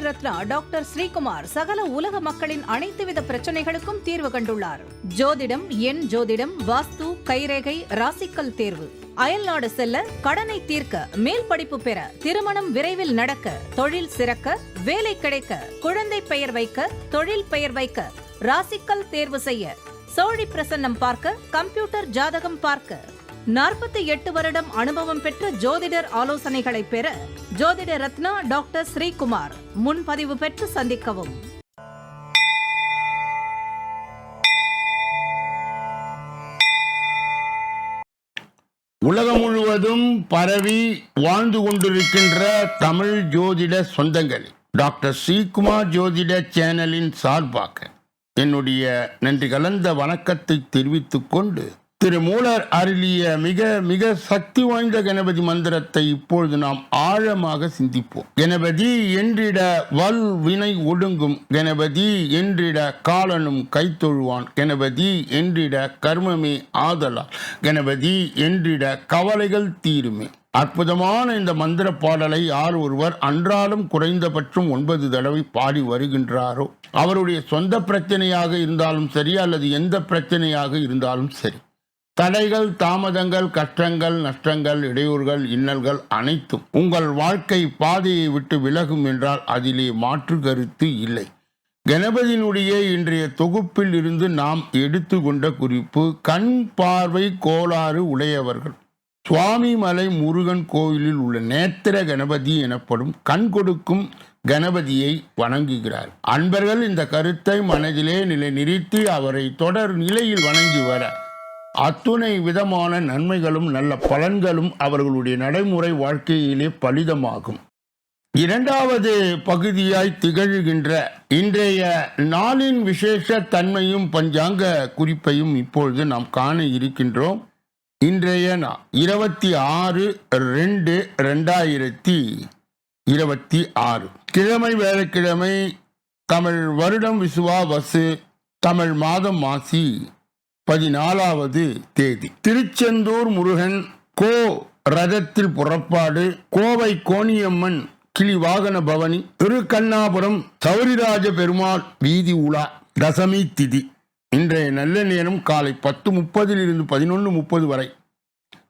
Ratna doctor Sreekumar சகல உலக மக்களின் அனைத்து வித பிரச்சனைகளுக்கும் தீர்வு கண்டுள்ளார். ஜோதிடம், எண் ஜோதிடம், வாஸ்து, கைரேகை, ராசிக்கல் தேர்வு, அயல்நாடு செல்ல, கடனை தீர்க்க, மேல் படிப்பு பெற, திருமணம் விரைவில் நடக்க, தொழில் சிறக்க, வேலை கிடைக்க, குழந்தை பெயர் வைக்க, தொழில் பெயர் வைக்க, ராசிக்கல் தேர்வு செய்ய, சோழி பிரசன்னம் பார்க்க, கம்ப்யூட்டர் ஜாதகம் பார்க்க, 48 வருடம் அனுபவம் பெற்ற ஜோதிடர் ஆலோசனைகளை பெற ஜோதிட ரத்னா டாக்டர் ஸ்ரீகுமார். முன்பதிவு பெற்று சந்திக்கவும். உலகம் முழுவதும் பரவி வாழ்ந்து கொண்டிருக்கின்ற தமிழ் ஜோதிட சொந்தங்கள், டாக்டர் ஸ்ரீகுமார் ஜோதிட சேனலின் சார்பாக என்னுடைய நன்றி கலந்த வணக்கத்தை தெரிவித்துக் கொண்டு, திரு மூலர் அருளிய மிக மிக சக்தி வாய்ந்த கணபதி மந்திரத்தை இப்பொழுது நாம் ஆழமாக சிந்திப்போம். கணபதி என்றிட வல் வினை ஒடுங்கும், கணபதி என்றிட காலனும் கைத்தொழுவான், கணபதி என்றிட கர்மமே ஆதலால், கணபதி என்றிட கவலைகள் தீருமே. அற்புதமான இந்த மந்திர பாடலை யார் ஒருவர் அன்றாடம் குறைந்தபட்சம் 9 தடவை பாடி வருகின்றாரோ, அவருடைய சொந்த பிரச்சனையாக இருந்தாலும் சரி, அல்லது எந்த பிரச்சனையாக இருந்தாலும் சரி, தடைகள், தாமதங்கள், கஷ்டங்கள், நஷ்டங்கள், இடையூறுகள், இன்னல்கள் அனைத்தும் உங்கள் வாழ்க்கை பாதையை விட்டு விலகும் என்றால் அதிலே மாற்று கருத்து இல்லை. கணபதியினுடைய இன்றைய தொகுப்பில் இருந்து நாம் எடுத்துக்கொண்ட குறிப்பு, கண் பார்வை கோளாறு உடையவர்கள் சுவாமிமலை முருகன் கோயிலில் உள்ள நேத்திர கணபதி எனப்படும் கண் கொடுக்கும் கணபதியை வணங்குகிறார். அன்பர்கள் இந்த கருத்தை மனதிலே நிலைநிறுத்தி அவரை தொடர் நிலையில் வணங்கி வர அத்துணை விதமான நன்மைகளும் நல்ல பலன்களும் அவர்களுடைய நடைமுறை வாழ்க்கையிலே பலிதமாகும். இரண்டாவது பகுதியாய் திகழ்கின்ற இன்றைய நாளின் விசேஷ தன்மையும் பஞ்சாங்க குறிப்பையும் இப்பொழுது நாம் காண இருக்கின்றோம். இன்றைய 26/2/2026 கிழமை வேலைக்கிழமை, தமிழ் வருடம் விசுவாவசு, தமிழ் மாதம் மாசி 14வது தேதி. திருச்செந்தூர் முருகன் கோ ரதத்தில் புறப்பாடு, கோவை கோணியம்மன் கிளி வாகன பவனி, திருக்கண்ணாபுரம் சௌரிராஜ பெருமாள் வீதி உலா, தசமி திதி. இன்றைய நல்ல நேரம் காலை 10:30 11:30 வரை,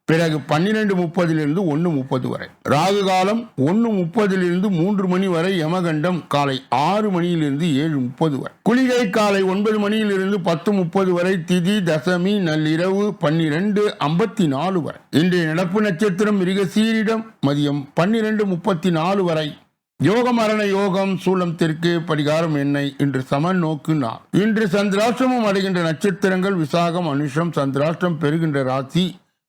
பிறகு 12:30 1:30 வரை. ராகு காலம் 1:30 3 மணி வரை. யமகண்டம் காலை 6 மணியிலிருந்து 7:30 வரை. குளிகை காலை 9 மணியிலிருந்து 10:30 வரை. திதி தசமி நள்ளிரவு 12:54 வரை. இன்றைய நடப்பு நட்சத்திரம் மிருகசீரிடம் மதியம் 12:34 வரை. யோக மரண யோகம், சூலம் தெற்கு, பரிகாரம் எண்ணெய். இன்று சமன் நோக்கு நாள். இன்று சந்திராஷ்டிரமம் அடைகின்ற நட்சத்திரங்கள் விசாகம், அனுஷம். சந்திராஷ்டிரம் பெறுகின்ற ராசி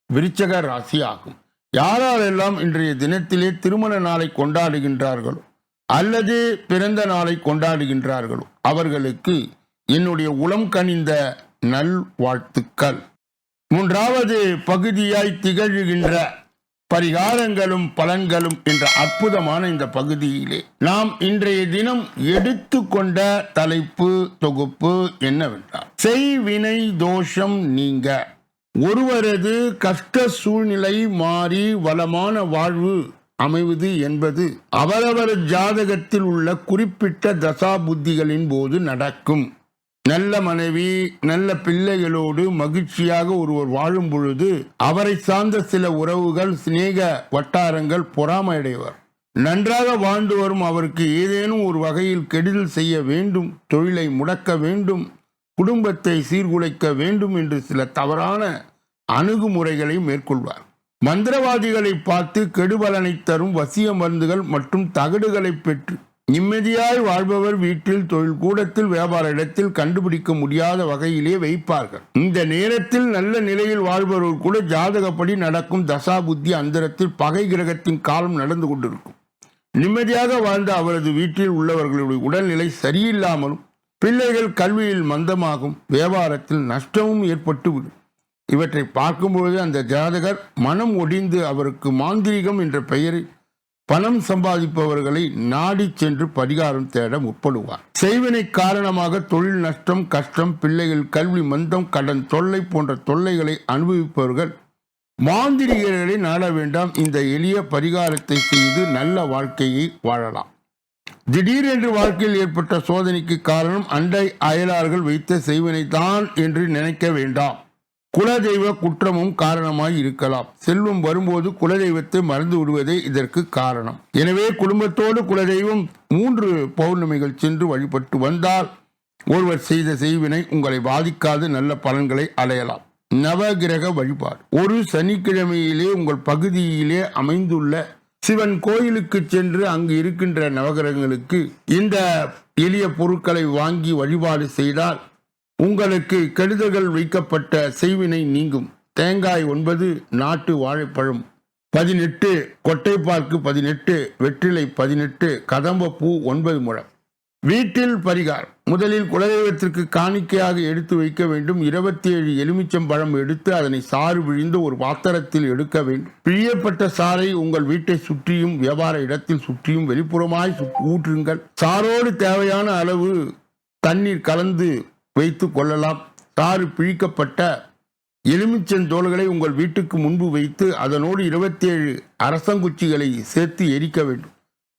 விருச்சக ராசி ஆகும். யாரெல்லாம் இன்றைய தினத்திலே திருமண நாளை கொண்டாடுகின்றார்களோ அல்லது பிறந்த நாளை கொண்டாடுகின்றார்களோ அவர்களுக்கு என்னுடைய உளம் கனிந்த நல் வாழ்த்துக்கள். மூன்றாவது பகுதியாய் திகழ்கின்ற பரிகாரங்களும் பலன்களும் என்ற அற்புதமான இந்த பகுதியிலே நாம் இன்றைய தினம் எடுத்துக்கொண்ட தலைப்பு தொகுப்பு என்னவென்றால், செய்வினை தோஷம் நீங்க ஒருவரது கஷ்ட சூழ்நிலை மாறி வளமான வாழ்வு அமைவது என்பது அவரவர் ஜாதகத்தில் உள்ள குறிப்பிட்ட தசா புத்திகளின் போது நடக்கும். நல்ல மனைவி, நல்ல பிள்ளைகளோடு மகிழ்ச்சியாக ஒருவர் வாழும் பொழுது அவரை சார்ந்த சில உறவுகள், சிநேக வட்டாரங்கள் பொறாமையடைவர். நன்றாக வாழ்ந்து வரும் அவருக்கு ஏதேனும் ஒரு வகையில் கெடுதல் செய்ய வேண்டும், தொழிலை முடக்க வேண்டும், குடும்பத்தை சீர்குலைக்க வேண்டும் என்று சில தவறான அணுகுமுறைகளை மேற்கொள்வார். மந்திரவாதிகளை பார்த்து கெடுபலனை தரும் வசிய மருந்துகள் மற்றும் தகடுகளை பெற்று நிம்மதியாய் வாழ்பவர் வீட்டில், தொழில் கூடத்தில், வியாபார இடத்தில் கண்டுபிடிக்க முடியாத வகையிலே வைப்பார்கள். இந்த நேரத்தில் நல்ல நிலையில் வாழ்பவர்கள் கூட ஜாதகப்படி நடக்கும் தசா புத்தி அந்தரத்தில் பகை கிரகத்தின் காலம் நடந்து கொண்டிருக்கும். நிம்மதியாக வாழ்ந்த அவரது வீட்டில் உள்ளவர்களுடைய உடல்நிலை சரியில்லாமலும், பிள்ளைகள் கல்வியில் மந்தமாகும், வியாபாரத்தில் நஷ்டமும் ஏற்பட்டுவிடும். இவற்றை பார்க்கும்பொழுது அந்த ஜாதகர் மனம் ஒடிந்து அவருக்கு மாந்திரிகம் என்ற பெயரில் பணம் சம்பாதிப்பவர்களை நாடி சென்று பரிகாரம் தேட முற்படுவார். செய்வினை காரணமாக தொழில் நஷ்டம், கஷ்டம், பிள்ளைகள் கல்வி மந்தம், கடன் தொல்லை போன்ற தொல்லைகளை அனுபவிப்பவர்கள் மாந்திரிகர்களை நாட வேண்டாம். இந்த எளிய பரிகாரத்தை செய்து நல்ல வாழ்க்கையை வாழலாம். திடீரென்று வாழ்க்கையில் ஏற்பட்ட சோதனைக்கு காரணம் அண்டை அயலார்கள் வைத்த செய்வனைதான் என்று நினைக்க வேண்டாம். குலதெய்வ குற்றமும் காரணமாய் இருக்கலாம். செல்வம் வரும்போது குலதெய்வத்தை மறந்து விடுவதே இதற்கு காரணம். எனவே குடும்பத்தோடு குலதெய்வம் 3 பௌர்ணமிகள் சென்று வழிபட்டு வந்தால் ஒருவர் செய்த செய்வினை உங்களை பாதிக்காது நல்ல பலன்களை அடையலாம். நவகிரக வழிபாடு. ஒரு சனிக்கிழமையிலே உங்கள் பகுதியிலே அமைந்துள்ள சிவன் கோயிலுக்கு சென்று அங்கு இருக்கின்ற நவகிரகங்களுக்கு இந்த எளிய பொருட்களை வாங்கி வழிபாடு செய்தால் உங்களுக்கு கெடுதல்கள் வைக்கப்பட்ட செய்வினை நீங்கும். தேங்காய் 9, நாட்டு வாழைப்பழம் 18, கொட்டைப்பாக்கு 18, வெற்றிலை 18, கதம்பப்பூ 9 முழம். வீட்டில் பரிகாரம். முதலில் குலதெய்வத்திற்கு காணிக்கையாக எடுத்து வைக்க வேண்டும். 27 எலுமிச்சம்பழம் எடுத்து அதனை சாறு விழிந்து ஒரு பாத்திரத்தில் எடுக்க வேண்டும். பிழியப்பட்ட சாறை உங்கள் வீட்டை சுற்றியும் வியாபார இடத்தில் சுற்றியும் வெளிப்புறமாய் ஊற்றுங்கள். சாரோடு தேவையான அளவு தண்ணீர் கலந்து வைத்து கொள்ளலாம். சாறு பிழிக்கப்பட்ட எலுமிச்சந்தோள்களை உங்கள் வீட்டுக்கு முன்பு வைத்து அதனோடு 27 அரசங்குச்சிகளை சேர்த்து எரிக்க வேண்டும்.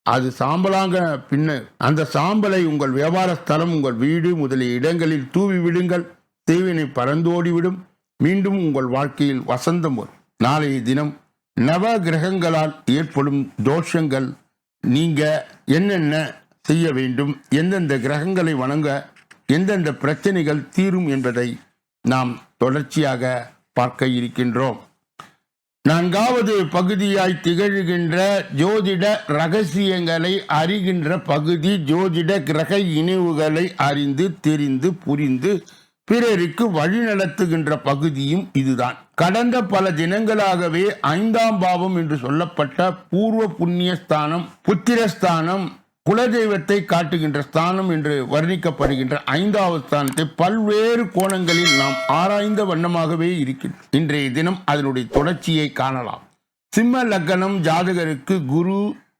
அது சாம்பலாங்க பின்னர் அந்த சாம்பலை உங்கள் வியாபார ஸ்தலம், உங்கள் வீடு முதலிய இடங்களில் தூவி விடுங்கள். செய்வினை பறந்தோடிவிடும். மீண்டும் உங்கள் வாழ்க்கையில் வசந்தம் வரும். நாளைய தினம் நவ கிரகங்களால் ஏற்படும் தோஷங்கள் நீங்க என்னென்ன செய்ய வேண்டும், எந்தெந்த கிரகங்களை வணங்க எந்தெந்த பிரச்சனைகள் தீரும் என்பதை நாம் தொடர்ச்சியாக பார்க்க இருக்கின்றோம். 4வது பகுதியாய் திகழ்கின்ற ஜோதிட ரகசியங்களை அறிகின்ற பகுதி ஜோதிட கிரக இணைவுகளை அறிந்து தெரிந்து புரிந்து பிறருக்கு வழிநடத்துகின்ற பகுதியும் இதுதான். கடந்த பல தினங்களாகவே 5ஆம் பாவம் என்று சொல்லப்பட்ட பூர்வ புண்ணிய ஸ்தானம், புத்திரஸ்தானம், குலதெய்வத்தை காட்டுகின்ற ஸ்தானம் என்று வர்ணிக்கப்படுகின்ற 5வது ஸ்தானத்தை பல்வேறு கோணங்களில் நாம் ஆராய்ந்த வண்ணமாகவே இருக்கின்றோம். இன்றைய தினம் அதனுடைய தொடர்ச்சியை காணலாம். சிம்ம லக்னம் ஜாதகருக்கு குரு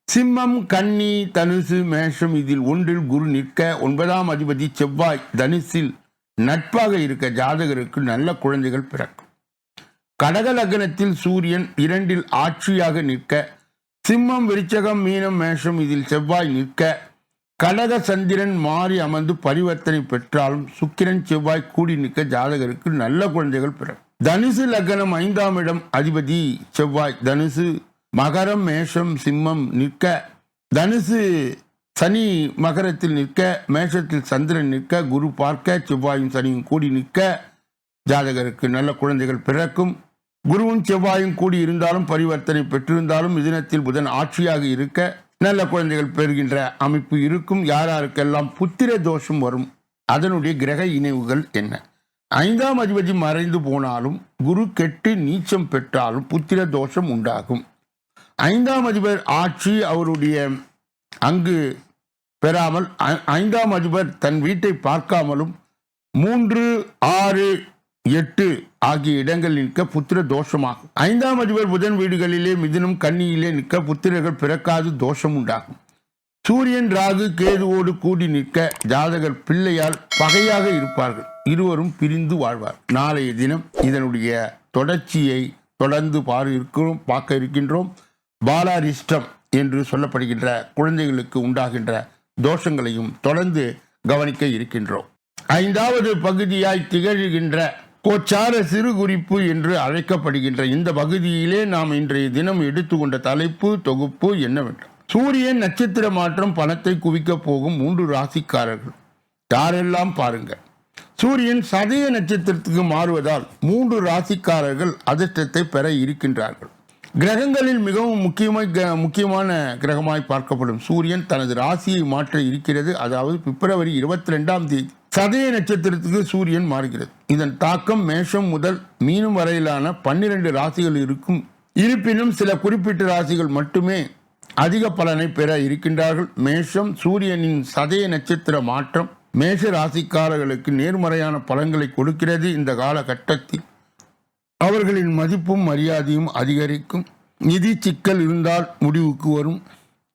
சிம்மம், கன்னி, தனுசு, மேஷம் இதில் ஒன்றில் குரு நிற்க 9ஆம் அதிபதி செவ்வாய் தனுசில் நட்பாக இருக்க ஜாதகருக்கு நல்ல குழந்தைகள் பிறக்கும். கடக லக்னத்தில் சூரியன் 2இல் ஆட்சியாக நிற்க சிம்மம், விருச்சகம், மீனம், மேஷம் இதில் செவ்வாய் நிற்க கடக சந்திரன் மாறி அமர்ந்து பரிவர்த்தனை பெற்றாலும் சுக்கிரன் செவ்வாய் கூடி நிற்க ஜாதகருக்கு நல்ல குழந்தைகள் பிறக்கும். தனுசு லக்னம் 5ஆம் இடம் அதிபதி செவ்வாய் தனுசு, மகரம், மேஷம், சிம்மம் நிற்க தனுசு சனி மகரத்தில் நிற்க, மேஷத்தில் சந்திரன் நிற்க, குரு பார்க்க செவ்வாயும் சனியும் கூடி நிற்க ஜாதகருக்கு நல்ல குழந்தைகள் பிறக்கும். குருவும் செவ்வாயும் கூடி இருந்தாலும் பரிவர்த்தனை பெற்றிருந்தாலும் மிதுனத்தில் புதன் ஆட்சியாக இருக்க நல்ல குழந்தைகள் பெறுகின்ற அமைப்பு இருக்கும். யாருக்கெல்லாம் புத்திர தோஷம் வரும், அதனுடைய கிரக இணைவுகள் என்ன? 5ஆம் அதிபதி மறைந்து போனாலும் குரு கெட்டு நீச்சம் பெற்றாலும் புத்திர தோஷம் உண்டாகும். 5ஆம் அதிபர் ஆட்சி அவருடைய அங்கு பெறாமல் 5ஆம் அதிபர் தன் வீட்டை பார்க்காமலும் 3, 6, 8 ஆகிய இடங்களில் நிற்க புத்திர தோஷமாகும். 5ஆம் அதிபர் புதன் வீடுகளிலே மிதுனம், கன்னியிலே நிற்க புத்திரர்கள் பிறக்காது தோஷம் உண்டாகும். சூரியன் ராகு கேதுவோடு கூடி நிற்க ஜாதகர் பிள்ளையால் பகையாக இருப்பார்கள். இருவரும் பிரிந்து வாழ்வார். நாளைய தினம் இதனுடைய தொடர்ச்சியை தொடர்ந்து பார்க்க இருக்கின்றோம். பாலாரிஷ்டம் என்று சொல்லப்படுகின்ற குழந்தைகளுக்கு உண்டாகின்ற தோஷங்களையும் தொடர்ந்து கவனிக்க இருக்கின்றோம். 5வது பகுதியாய் திகழ்கின்ற கோச்சார சிறு குறிப்பு என்று அழைக்கப்படுகின்ற இந்த பகுதியிலே நாம் இன்றைய தினம் எடுத்துக்கொண்ட தலைப்பு தொகுப்பு என்னவென்றால், சூரியன் நட்சத்திர மாற்றம் பணத்தை குவிக்க போகும் 3 ராசிக்காரர்கள் யாரெல்லாம் பாருங்கள். சூரியன் சதய நட்சத்திரத்துக்கு மாறுவதால் 3 ராசிக்காரர்கள் அதிர்ஷ்டத்தை பெற இருக்கின்றார்கள். கிரகங்களில் மிகவும் முக்கியமான கிரகமாய் பார்க்கப்படும் சூரியன் தனது ராசியை மாற்ற இருக்கிறது. அதாவது பிப்ரவரி 22ஆம் தேதி சதய நட்சத்திரத்துக்கு சூரியன் மாறுகிறது. இதன் தாக்கம் மேஷம் முதல் மீனம் வரையிலான 12 ராசிகள் இருக்கும். இருப்பினும் சில குறிப்பிட்ட ராசிகள் மட்டுமே அதிக பலனை பெற இருக்கின்றார்கள். மேஷம் சூரியனின் சதய நட்சத்திர மாற்றம் மேஷ ராசிக்காரர்களுக்கு நேர்மறையான பலன்களை கொடுக்கிறது. இந்த காலகட்டத்தில் அவர்களின் மதிப்பும் மரியாதையும் அதிகரிக்கும். நிதி சிக்கல் இருந்தால் முடிவுக்கு வரும்.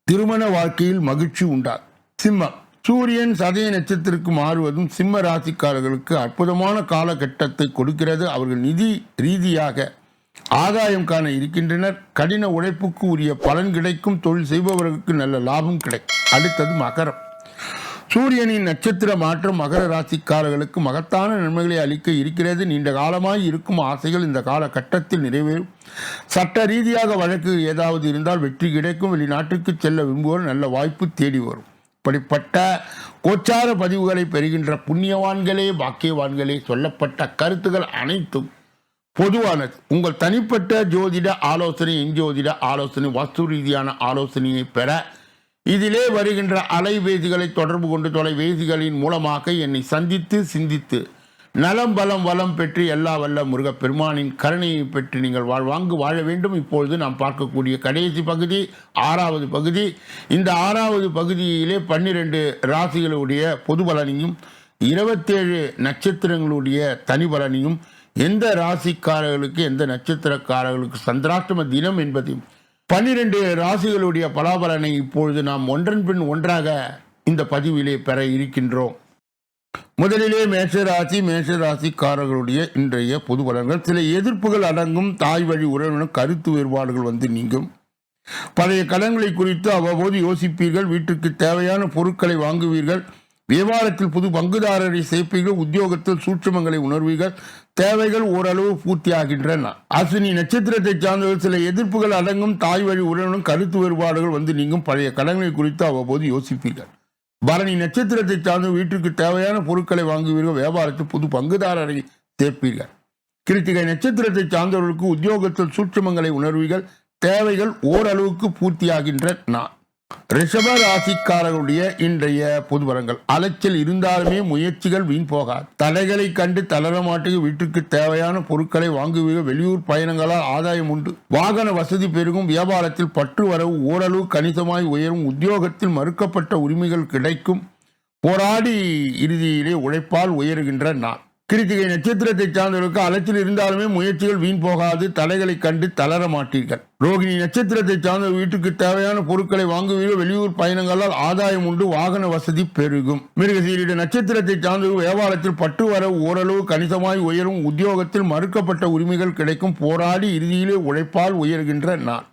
திருமண வாழ்க்கையில் மகிழ்ச்சி உண்டாகும். சிம்மம் சூரியன் சதய நட்சத்திரத்துக்கு மாறுவதும் சிம்ம ராசிக்காரர்களுக்கு அற்புதமான காலகட்டத்தை கொடுக்கிறது. அவர்கள் நிதி ரீதியாக ஆதாயம் காண இருக்கின்றனர். கடின உழைப்புக்கு உரிய பலன் கிடைக்கும். தொழில் செய்பவர்களுக்கு நல்ல லாபம் கிடைக்கும். அடுத்தது மகரம். சூரியனின் நட்சத்திர மாற்றம் மகர ராசிக்காரர்களுக்கு மகத்தான நன்மைகளை அளிக்க இருக்கிறது. நீண்ட காலமாய் இருக்கும் ஆசைகள் இந்த காலகட்டத்தில் நிறைவேறும். சட்ட ரீதியாக வழக்கு ஏதாவது இருந்தால் வெற்றி கிடைக்கும். வெளிநாட்டுக்கு செல்ல விரும்புவோர் நல்ல வாய்ப்பு தேடி வரும். இப்படிப்பட்ட கோச்சார பதிவுகளை பெறுகின்ற புண்ணியவான்களே, பாக்கியவான்களே, சொல்லப்பட்ட கருத்துக்கள் அனைத்தும் பொதுவானது. உங்கள் தனிப்பட்ட ஜோதிட ஆலோசனை, எஞ்சோதிட ஆலோசனை, வாஸ்து ரீதியான ஆலோசனையை பெற இதிலே வருகின்ற அலைபேசிகளை தொடர்பு கொண்டு தொலைபேசிகளின் மூலமாக என்னை சந்தித்து சிந்தித்து நலம் பலம் வளம் பெற்று எல்லா வல்ல முருகப்பெருமானின் கருணையை பெற்று நீங்கள் வாழ்வாங்கு வாழ வேண்டும். இப்பொழுது நாம் பார்க்கக்கூடிய கடைசி பகுதி 6வது பகுதி. இந்த 6வது பகுதியிலே 12 ராசிகளுடைய பொது பலனையும் 27 நட்சத்திரங்களுடைய தனி பலனையும், எந்த ராசிக்காரர்களுக்கு எந்த நட்சத்திரக்காரர்களுக்கு சந்திராஷ்டம தினம் என்பதையும் 12 ராசிகளுடைய பலாபலனை இப்பொழுது நாம் ஒன்றன் பின் ஒன்றாக இந்த பதிவிலே பெற இருக்கின்றோம். முதலிலே மேஷராசிக்காரர்களுடைய இன்றைய பொது பலன்கள். சில எதிர்ப்புகள் அடங்கும். தாய் வழி உறவினர் கருத்து வேறுபாடுகள் வந்து நீங்கும். பழைய கடன்களை குறித்து அவ்வப்போது யோசிப்பீர்கள். வீட்டுக்கு தேவையான பொருட்களை வாங்குவீர்கள். வியாபாரத்தில் புது பங்குதாரரை சேர்ப்பீர்கள். உத்தியோகத்தில் சூட்சுமங்களை உணர்வீர்கள். தேவைகள் ஓரளவு பூர்த்தியாகின்றன. அஸ்வினி நட்சத்திரத்தை சார்ந்தவர்கள் சில எதிர்ப்புகள் அடங்கும். தாய் வழி உறவினர் கருத்து வேறுபாடுகள் வந்து நீங்கும். பழைய கடன்களை குறித்து அவ்வப்போது யோசிப்பீர்கள். பரணி நட்சத்திரத்தை சார்ந்து வீட்டுக்கு தேவையான பொருட்களை வாங்குவீர்கள். வியாபாரத்தில் புது பங்குதாரரை சேர்ப்பீர்கள். கிருத்திகை நட்சத்திரத்தை சார்ந்தவர்களுக்கு உத்தியோகத்தில் சூட்சுமங்களை உணர்வீர்கள். தேவைகள் ஓரளவுக்கு பூர்த்தியாகின்றன. ரிஷப ராசிக்காரர்களுடைய இன்றைய பொது பலன்கள். அலைச்சல் இருந்தாலுமே முயற்சிகள் வீண் போகாது. தடைகளை கண்டு தளர மாட்டேங்க. வீட்டுக்கு தேவையான பொருட்களை வாங்குவீர்கள். வெளியூர் பயணங்களால் ஆதாயம் உண்டு. வாகன வசதி பெருகும். வியாபாரத்தில் பற்று வரவு ஓரளவு கணிசமாய் உயரும். உத்தியோகத்தில் மறுக்கப்பட்ட உரிமைகள் கிடைக்கும். போராடி இறுதியிலே உழைப்பால் உயர்கின்ற நாள். கிருத்திகை நட்சத்திரத்தை சார்ந்தவர்களுக்கு அலைச்சல் இருந்தாலுமே முயற்சிகள் வீண் போகாது. தடைகளை கண்டு தளர மாட்டீர்கள். ரோகிணி நட்சத்திரத்தை சார்ந்த வீட்டுக்கு தேவையான பொருட்களை வாங்குவீர்கள். வெளியூர் பயணங்களால் ஆதாயம் உண்டு. வாகன வசதி பெருகும். மிருகசீரிட நட்சத்திரத்தை சார்ந்த வியாபாரத்தில் பற்று வரவு ஓரளவு கணிசமாய் உயரும். உத்தியோகத்தில் மறுக்கப்பட்ட உரிமைகள் கிடைக்கும். போராடி இறுதியிலே உழைப்பால் உயர்கின்ற நாள்.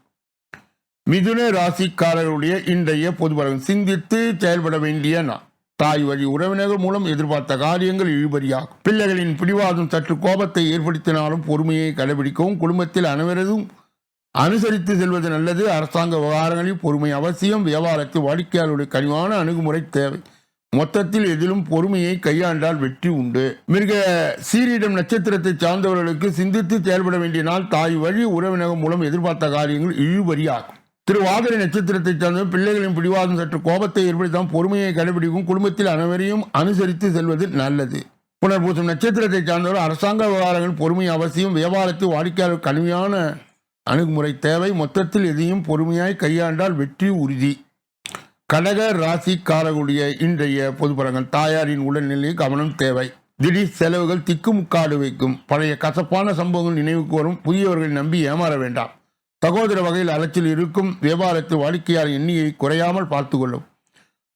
மிதுன ராசிக்காரர்களுடைய இன்றைய பொது பலன். சிந்தித்து செயல்பட வேண்டிய நாள். தாய் வழி உறவினர்கள் மூலம் எதிர்பார்த்த காரியங்கள் இழுபறியாகும். பிள்ளைகளின் பிடிவாதம் சற்று கோபத்தை ஏற்படுத்தினாலும் பொறுமையை கடைபிடிக்கவும். குடும்பத்தில் அனைவரதும் அனுசரித்து செல்வது நல்லது. அரசாங்க விவகாரங்களில் பொறுமை அவசியம். வியாபாரத்தில் வாடிக்கையாளருடைய கனிவான அணுகுமுறை தேவை. மொத்தத்தில் எதிலும் பொறுமையை கையாண்டால் வெற்றி உண்டு. மிருக சீரிடம் நட்சத்திரத்தை சார்ந்தவர்களுக்கு சிந்தித்து செயல்பட வேண்டிய நாள். தாய் வழி உறவினர்கள் மூலம் எதிர்பார்த்த காரியங்கள் இழுபறியாகும். திருவாதிரை நட்சத்திரத்தை சார்ந்த பிள்ளைகளின் பிடிவாதம் சற்று கோபத்தை ஏற்படுத்தாமல் பொறுமையை கடைபிடிக்கும். குடும்பத்தில் அனைவரையும் அனுசரித்து செல்வது நல்லது. புனர்பூசம் நட்சத்திரத்தை சார்ந்தவர் அரசாங்க விவகாரங்கள் பொறுமை அவசியம். வியாபாரத்தில் வாடிக்கையாளர் கடுமையான அணுகுமுறை தேவை. மொத்தத்தில் எதையும் பொறுமையாய் கையாண்டால் வெற்றி உறுதி. கடக ராசிக்காரர்களுடைய இன்றைய பொது பலன்கள். தாயாரின் உடல்நிலையில் கவனம் தேவை. திடீர் செலவுகள் திக்குமுக்காடு வைக்கும். பழைய கசப்பான சம்பவங்கள் நினைவுக்கு வரும். புதியவர்களை நம்பி ஏமாற வேண்டாம். சகோதர வகையில் அலைச்சல் இருக்கும். வியாபாரத்தில் வாடிக்கையாளர் எண்ணியை குறையாமல் பார்த்து கொள்ளும்.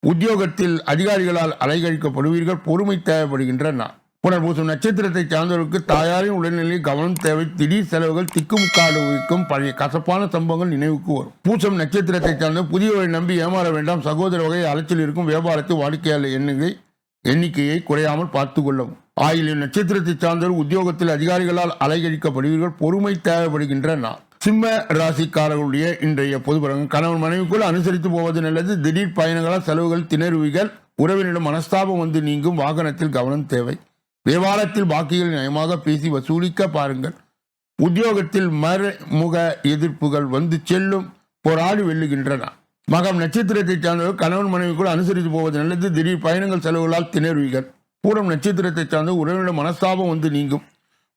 உத்தியோகத்தில் அதிகாரிகளால் அலைகழிக்கப்படுவீர்கள். பொறுமை தேவைப்படுகின்ற நாள். புனர்பூசம் நட்சத்திரத்தை சார்ந்தவர்களுக்கு தாயாரின் உடல்நிலையில் கவனம் தேவை. திடீர் செலவுகள் திக்குமுக்காடு வைக்கும். பழைய கசப்பான சம்பவங்கள் நினைவுக்கு வரும். பூசம் நட்சத்திரத்தை சார்ந்த புதியவரை நம்பி ஏமாற வேண்டாம். சகோதர வகையில் அலைச்சல் இருக்கும். வியாபாரத்தில் வாடிக்கையாளர் எண்ணிக்கையை குறையாமல் பார்த்து கொள்ளவும். ஆயிலின் நட்சத்திரத்தை சார்ந்தவர் உத்தியோகத்தில் அதிகாரிகளால் அலைகழிக்கப்படுவீர்கள். பொறுமை தேவைப்படுகின்ற நாள். சிம்ம ராசிக்காரர்களுடைய இன்றைய பொது பலன்கள். கணவன் மனைவிக்குள் அனுசரித்து போவது நல்லது. திடீர் பயணங்களால் செலவுகள் திணறுவீர்கள். உறவினரிடம் மனஸ்தாபம் வந்து நீங்கும். வாகனத்தில் கவனம் தேவை. வியாபாரத்தில் பாக்கிகள் நயமாக பேசி வசூலிக்க பாருங்கள். உத்தியோகத்தில் மறைமுக எதிர்ப்புகள் வந்து செல்லும். போராடி வெல்லுகின்றன. மகம் நட்சத்திரத்தை சார்ந்தவர் கணவன் மனைவிக்குள் அனுசரித்து போவது நல்லது. திடீர் பயணங்கள் செலவுகளால் திணறுவீர்கள். பூரம் நட்சத்திரத்தை சார்ந்த உறவினரிடம் மனஸ்தாபம் வந்து நீங்கும்.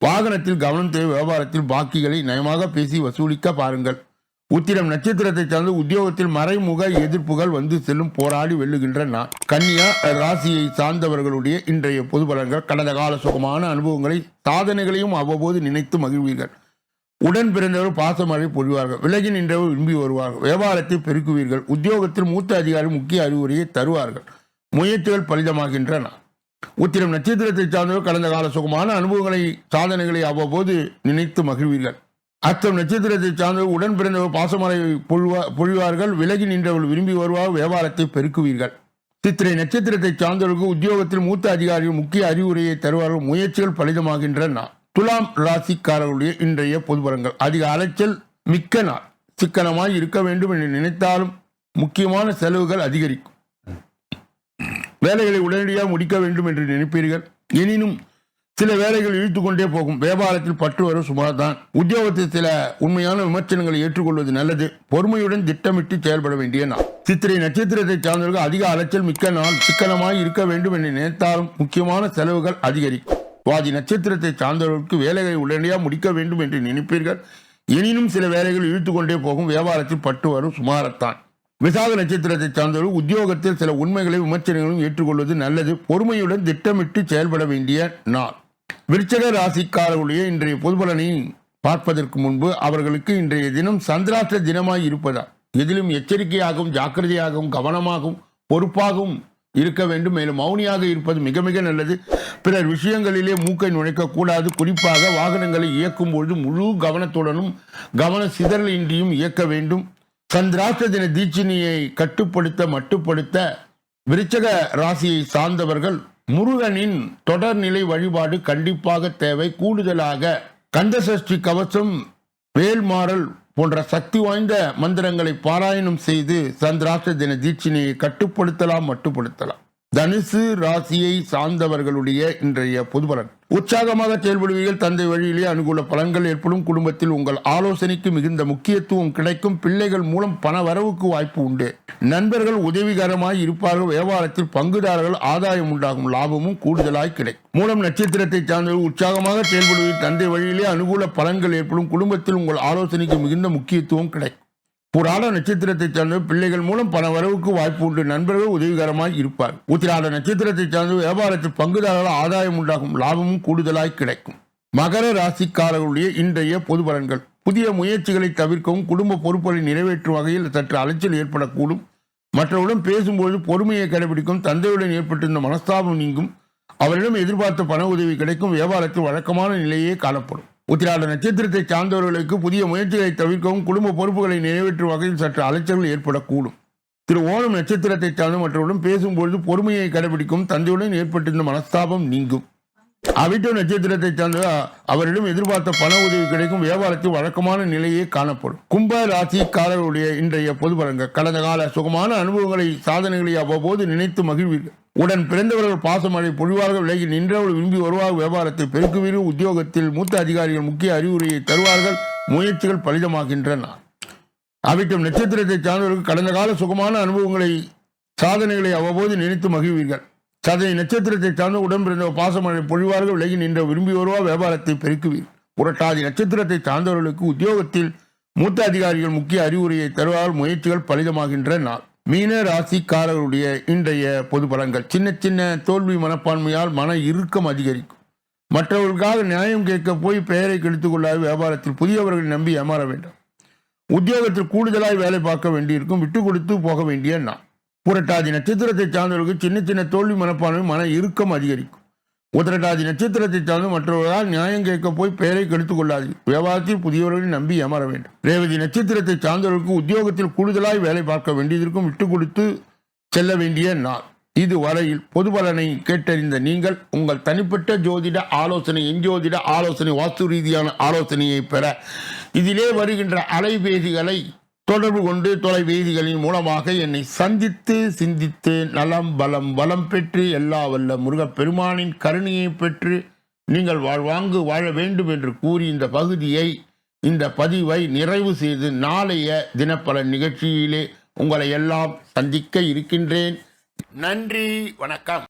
வாகனத்தில் கவனம் தேவை. வியாபாரத்தில் பாக்கிகளை நயமாக பேசி வசூலிக்க பாருங்கள். உத்திரம் நட்சத்திரத்தை சார்ந்து உத்தியோகத்தில் மறைமுக எதிர்ப்புகள் வந்து செல்லும். போராடி வெல்லுகின்ற நாள். கன்னியா ராசியை சார்ந்தவர்களுடைய இன்றைய பொது பலன்கள். கடந்த கால சுகமான அனுபவங்களை சாதனைகளையும் அவ்வப்போது நினைத்து மகிழ்வீர்கள். உடன் பிறந்தவர் பாசமழை பொழிவார்கள். விலகி நின்றவர் விரும்பி வருவார்கள். வியாபாரத்தை பெருக்குவீர்கள். உத்தியோகத்தில் மூத்த அதிகாரி முக்கிய அறிவுரையை தருவார்கள். முயற்சிகள் பலிதமாகின்றன. உத்திரம் நட்சத்திரத்தை சார்ந்தவர் கடந்த கால சுகமான அனுபவங்களை சாதனைகளை அவ்வப்போது நினைத்து மகிழ்வீர்கள். அத்தம் நட்சத்திரத்தை சார்ந்த உடன் பிறந்தவர் பாசமலை பொழிவார்கள். விலகி நின்றவர்கள் விரும்பி வருவார். வியாபாரத்தை பெருக்குவீர்கள். சித்திரை நட்சத்திரத்தை சார்ந்தவர்களுக்கு உத்தியோகத்தில் மூத்த அதிகாரிகள் முக்கிய அறிவுரையை தருவார்கள். முயற்சிகள் பலிதமாகின்றன. துலாம் ராசிக்காரர்களுடைய இன்றைய பொதுபலன்கள். அதிக அலைச்சல் மிக்க நாள். சிக்கனமாய் இருக்க வேண்டும் என்று நினைத்தாலும் முக்கியமான செலவுகள் அதிகரிக்கும். வேலைகளை உடனடியாக முடிக்க வேண்டும் என்று நினைப்பீர்கள். எனினும் சில வேலைகள் இழுத்து கொண்டே போகும். வியாபாரத்தில் பற்று வரும் சுமார் தான். உத்தியோகத்தில் சில உண்மையான விமர்சனங்களை ஏற்றுக்கொள்வது நல்லது. பொறுமையுடன் திட்டமிட்டு செயல்பட வேண்டிய நாள். சித்திரை நட்சத்திரத்தை சார்ந்தவர்கள் அதிக அலைச்சல் மிக்க நாள். சிக்கனமாய் இருக்க வேண்டும் என்று நினைத்தாலும் முக்கியமான செலவுகள் அதிகரிக்கும். வாதி நட்சத்திரத்தை சார்ந்தவர்களுக்கு வேலைகளை உடனடியாக முடிக்க வேண்டும் என்று நினைப்பீர்கள். எனினும் சில வேலைகள் இழுத்து கொண்டே போகும். வியாபாரத்தில் பற்று வரும் சுமாரத்தான். விசாக நட்சத்திரத்தை சார்ந்தவர்கள் உத்தியோகத்தில் சில உண்மைகளை விமர்சனங்களும் ஏற்றுக்கொள்வது நல்லது. பொறுமையுடன் திட்டமிட்டு செயல்பட வேண்டிய நாள். விருச்சிக ராசிக்காரர்களுடைய இன்றைய பொதுபலனை பார்ப்பதற்கு முன்பு அவர்களுக்கு இன்றைய தினம் சந்திராஷ்ட தினமாய் இருப்பதால் எதிலும் எச்சரிக்கையாகவும் ஜாக்கிரதையாகவும் கவனமாகவும் பொறுப்பாகவும் இருக்க வேண்டும். மேலும் மௌனியாக இருப்பது மிக மிக நல்லது. பிறர் விஷயங்களிலே மூக்கை நுழைக்க கூடாது. குறிப்பாக வாகனங்களை இயக்கும் பொழுது முழு கவனத்துடனும் கவன சிதறல் இன்றியும் இயக்க வேண்டும். சந்திராஷ்ட தின தீட்சிணியை மட்டுப்படுத்த விருச்சிக ராசியை சார்ந்தவர்கள் முருகனின் தொடர்நிலை வழிபாடு கண்டிப்பாக தேவை. கூடுதலாக கந்தசஷ்டி கவசம், வேல்மாறல் போன்ற சக்தி வாய்ந்த மந்திரங்களை பாராயணம் செய்து சந்திராஷ்ட தின தீட்சிணியை மட்டுப்படுத்தலாம். தனுசு ராசியை சார்ந்தவர்களுடைய இன்றைய பொதுபலன். உற்சாகமாக செயல்படுவீர்கள். தந்தை வழியிலே அனுகூல பலன்கள் ஏற்படும். குடும்பத்தில் உங்கள் ஆலோசனைக்கு மிகுந்த முக்கியத்துவம் கிடைக்கும். பிள்ளைகள் மூலம் பண வரவுக்கு வாய்ப்பு உண்டு. நண்பர்கள் உதவிகரமாய் இருப்பார்கள். வியாபாரத்தில் பங்குதாரர்கள் ஆதாயம் உண்டாகும். லாபமும் கூடுதலாய் கிடைக்கும். மூலம் நட்சத்திரத்தை சார்ந்தவர்கள் உற்சாகமாக செயல்படுவீர்கள். தந்தை வழியிலே அனுகூல பலன்கள் ஏற்படும். குடும்பத்தில் உங்கள் ஆலோசனைக்கு மிகுந்த முக்கியத்துவம் கிடைக்கும். புராட நட்சத்திரத்தை சார்ந்த பிள்ளைகள் மூலம் பண வரவுக்கு வாய்ப்பு உண்டு. நண்பர்கள் உதவிகரமாய் இருப்பார். உத்திராட நட்சத்திரத்தை சார்ந்த வியாபாரத்தில் பங்குதாரர்கள் ஆதாயம் உண்டாகும். லாபமும் கூடுதலாய் கிடைக்கும். மகர ராசிக்காரர்களுடைய இன்றைய பொது பலன்கள். புதிய முயற்சிகளை தவிர்க்கவும். குடும்ப பொறுப்புகளை நிறைவேற்றும் வகையில் சற்று அலைச்சல் ஏற்படக்கூடும். மற்றவருடன் பேசும்போது பொறுமையை கடைபிடிக்கும். தந்தையுடன் ஏற்பட்டிருந்த மனஸ்தாபம் நீங்கும். அவரிடம் எதிர்பார்த்த பண உதவி கிடைக்கும். வியாபாரத்தில் வழக்கமான நிலையே காணப்படும். உத்திராட நட்சத்திரத்தை சார்ந்தவர்களுக்கு புதிய முயற்சிகளை தவிர்க்கவும். குடும்ப பொறுப்புகளை நிறைவேற்றும் வகையில் சற்று அலைச்சல்கள் ஏற்படக்கூடும். திரு ஓணம் நட்சத்திரத்தை சார்ந்த மற்றவருடன் பேசும்பொழுது பொறுமையை கடைபிடிக்கும். தந்தையுடன் ஏற்பட்டிருந்த மனஸ்தாபம் நீங்கும். அவிட்ட நட்சத்திரத்தை சார்ந்த அவரிடம் எதிர்பார்த்த பண உதவி கிடைக்கும். வியாபாரத்தில் வழக்கமான நிலையே காணப்படும். கும்ப ராசிக்காரர்களுடைய இன்றைய பொது பலன்கள். கடந்த கால சுகமான அனுபவங்களை சாதனைகளை அவ்வப்போது நினைத்து மகிழ்வீர்கள். உடன் பிறந்தவர்கள் பாசமழை பொழிவார்கள். விலகி நின்றவர்கள் விரும்பி வருவார்கள். வியாபாரத்தை பெருக்குவீர்கள். உத்தியோகத்தில் மூத்த அதிகாரிகள் முக்கிய அறிவுரையை தருவார்கள். முயற்சிகள் பலிதமாகின்றன. அவிட்டம் நட்சத்திரத்தை சார்ந்தவர்கள் கடந்த கால சுகமான அனுபவங்களை சாதனைகளை அவ்வப்போது நினைத்து மகிழ்வீர்கள். சதனை நட்சத்திரத்தை சார்ந்த உடன் பிறந்த பாசமழை பொழிவார்கள். விலகி நின்ற விரும்பி வருவார். வியாபாரத்தை பெருக்குவீர்கள். புரட்டாதி நட்சத்திரத்தை சார்ந்தவர்களுக்கு உத்தியோகத்தில் மூத்த அதிகாரிகள் முக்கிய அறிவுரையை தருவார்கள். முயற்சிகள் பலிதமாகின்ற நாள். மீன ராசிக்காரர்களுடைய இன்றைய பொது பலன்கள். சின்ன சின்ன தோல்வி மனப்பான்மையால் மன இறுக்கம் அதிகரிக்கும். மற்றவர்களுக்காக நியாயம் கேட்க போய் பெயரை கெடுத்துக் கொள்ளாது. வியாபாரத்தில் புதியவர்களை நம்பி ஏமாற வேண்டும். உத்தியோகத்தில் கூடுதலாய் வேலை பார்க்க வேண்டியிருக்கும். விட்டு கொடுத்து போக வேண்டிய நாள். புரட்டாதி நட்சத்திரத்தை சார்ந்தவர்களுக்கு சின்ன சின்ன தோல்வி மனப்பான்மை மன இறுக்கம் அதிகரிக்கும். உத்திரட்டாதி நட்சத்திரத்தை சார்ந்து மற்றவர்களால் நியாயம் கேட்க போய் பெயரை கெடுத்துக் கொள்ளாது. வியாபாரத்தில் புதியவர்களை நம்பி ஏமாற வேண்டும். ரேவதி நட்சத்திரத்தை சார்ந்தவர்களுக்கு உத்தியோகத்தில் கூடுதலாய் வேலை பார்க்க வேண்டியதற்கும் விட்டு கொடுத்து செல்ல வேண்டிய நாள். இதுவரையில் பொது பலனை கேட்டறிந்த நீங்கள் உங்கள் தனிப்பட்ட ஜோதிட ஆலோசனை, எஞ்சோதிட ஆலோசனை, வாஸ்து ரீதியான ஆலோசனையை பெற இதிலே வருகின்ற அலைபேசிகளை தொடர்பு கொண்டு தொலைபேசிகளின் மூலமாக என்னை சந்தித்து சிந்தித்து நலம் பலம் வளம் பெற்று எல்லா வல்ல முருகப்பெருமானின் கருணையை பெற்று நீங்கள் வாழ்வாங்கு வாழ வேண்டும் என்று கூறி இந்த பதிவை நிறைவு செய்து நாளைய தினப்பலன் நிகழ்ச்சியிலே உங்களை எல்லாம் சந்திக்க இருக்கின்றேன். நன்றி, வணக்கம்.